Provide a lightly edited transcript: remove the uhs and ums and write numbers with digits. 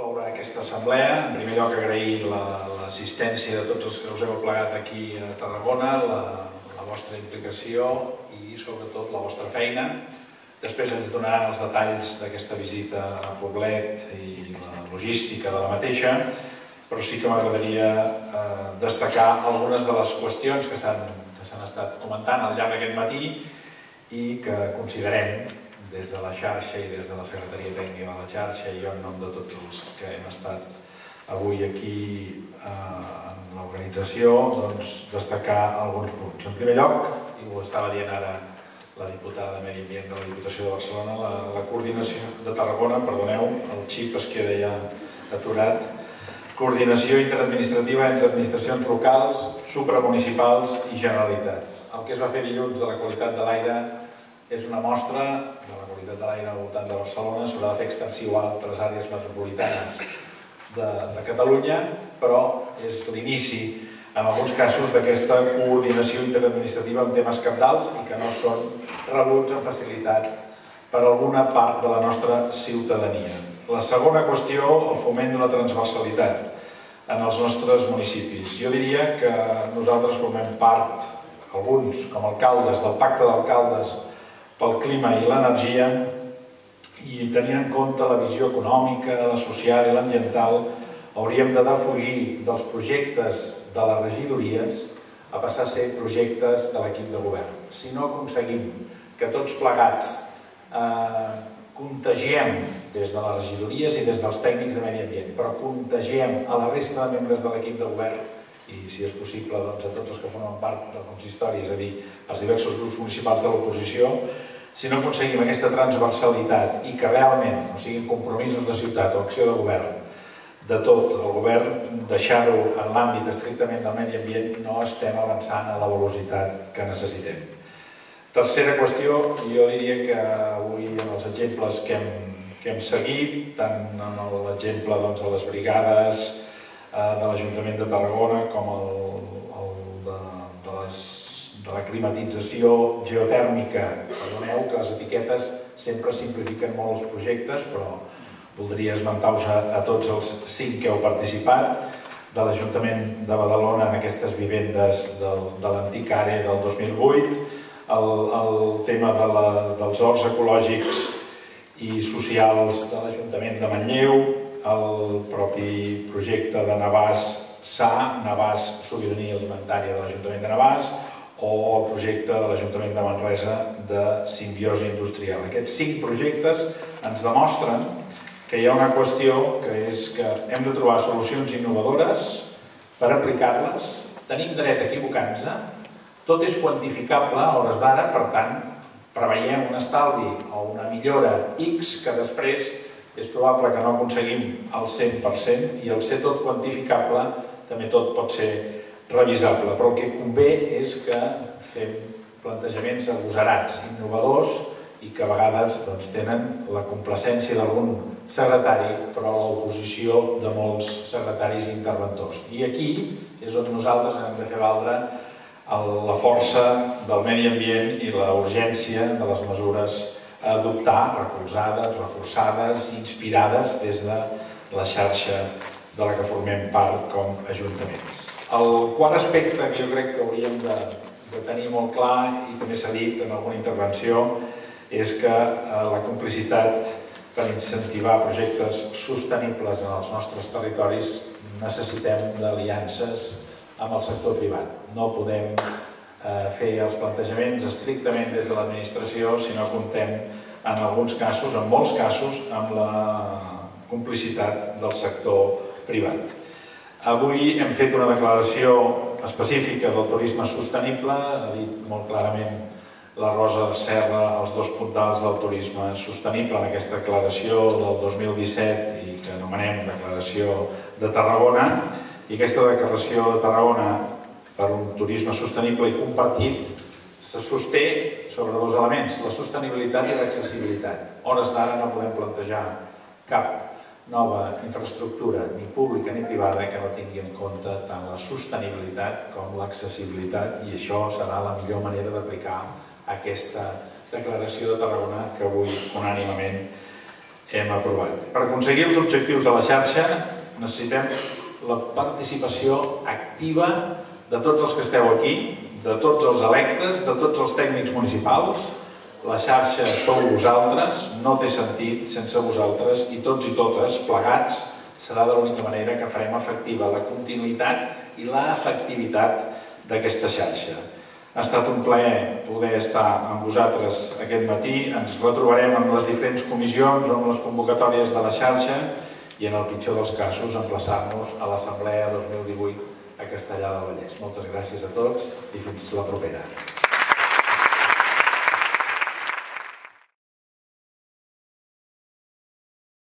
concloure aquesta assemblea. En primer lloc, agrair l'assistència de tots els que us heu plegat aquí a Tarragona, la vostra implicació i, sobretot, la vostra feina. Després ens donaran els detalls d'aquesta visita a Poblet i la logística de la mateixa, però sí que m'agradaria destacar algunes de les qüestions que s'han estat comentant al llarg d'aquest matí i que considerem des de la xarxa i des de la Secretaria Tècnica de la xarxa i jo en nom de tots els que hem estat avui aquí en l'organització, destacar alguns punts. En primer lloc, i ho estava dient ara la diputada de Medi Ambient de la Diputació de Barcelona, la coordinació de Tarragona, perdoneu, el xip es queda ja aturat, coordinació interadministrativa entre administracions locals, supramunicipals i Generalitat. El que es va fer dilluns de la qualitat de l'aire és una mostra de la qualitat de l'aire al voltant de Barcelona, s'haurà de fer extensiu a altres àrees metropolitanes de Catalunya, però és l'inici, en alguns casos, d'aquesta coordinació interadministrativa en temes cabdals i que no són rebuts amb facilitat per alguna part de la nostra ciutadania. La segona qüestió, el foment d'una transversalitat en els nostres municipis. Jo diria que nosaltres formem part, alguns com a alcaldes, del Pacte d'Alcaldes pel Clima i l'Energia, i tenint en compte la visió econòmica, la social i l'ambiental, hauríem de defugir dels projectes de les regidories a passar a ser projectes de l'equip de govern. Si no aconseguim que tots plegats contagiem des de les regidories i des dels tècnics de medi ambient, però contagiem a la resta de membres de l'equip de govern i, si és possible, a tots els que formen part del consistori, és a dir, als diversos grups municipals de l'oposició, si no aconseguim aquesta transversalitat i que realment, o siguin compromisos de ciutat o acció de govern, de tot el govern, deixar-ho en l'àmbit estrictament del medi ambient, no estem avançant a la velocitat que necessitem. Tercera qüestió, jo diria que avui en els exemples que hem seguit, tant en l'exemple de les brigades de l'Ajuntament de Tarragona com el de la climatització geotèrmica. Perdoneu que les etiquetes sempre simplifiquen molt els projectes, però voldria esmentar-vos a tots els 5 que heu participat, de l'Ajuntament de Badalona en aquestes vivendes de l'antic ARE del 2008, el tema dels horts ecològics i socials de l'Ajuntament de Manlleu, el propi projecte de Navàs-SA, Navàs Sobirania Alimentària de l'Ajuntament de Navàs, o el projecte de l'Ajuntament de Manresa de simbiosi industrial. Aquests 5 projectes ens demostren que hi ha una qüestió que és que hem de trobar solucions innovadores per aplicar-les, tenim dret a equivocar-nos, tot és quantificable a hores d'ara, per tant, preveiem un estalvi o una millora X que després és probable que no aconseguim el 100% i al ser tot quantificable també tot pot ser revisable, però el que convé és que fem plantejaments agosarats, innovadors i que a vegades tenen la complacència d'algun secretari però l'oposició de molts secretaris i interventors. I aquí és on nosaltres hem de fer valdre la força del medi ambient i la urgència de les mesures a adoptar, recolzades, reforçades i inspirades des de la xarxa de la que formem part com a ajuntaments. El quart aspecte que jo crec que hauríem de tenir molt clar, i també s'ha dit en alguna intervenció, és que la complicitat per incentivar projectes sostenibles en els nostres territoris necessitem d'aliances amb el sector privat. No podem fer els plantejaments estrictament des de l'administració si no comptem en alguns casos, en molts casos, amb la complicitat del sector privat. Avui hem fet una declaració específica del turisme sostenible, ha dit molt clarament la Rosa Serra els 2 puntals del turisme sostenible en aquesta declaració del 2017 i que anomenem Declaració de Tarragona. I aquesta declaració de Tarragona per un turisme sostenible i compartit se sosté sobre 2 elements, la sostenibilitat i l'accessibilitat. A hores d'ara no podem plantejar cap nova infraestructura, ni pública ni privada, que no tingui en compte tant la sostenibilitat com l'accessibilitat, i això serà la millor manera d'aplicar aquesta declaració de Tarragona que avui unànimament hem aprovat. Per aconseguir els objectius de la xarxa necessitem la participació activa de tots els que esteu aquí, de tots els electes, de tots els tècnics municipals. La xarxa sou vosaltres, no té sentit sense vosaltres i tots i totes, plegats, serà de l'única manera que farem efectiva la continuïtat i l'efectivitat d'aquesta xarxa. Ha estat un plaer poder estar amb vosaltres aquest matí. Ens retrobarem amb les diferents comissions o amb les convocatòries de la xarxa i, en el pitjor dels casos, emplaçar-nos a l'Assemblea 2018 a Castellar del Vallès. Moltes gràcies a tots i fins la propera.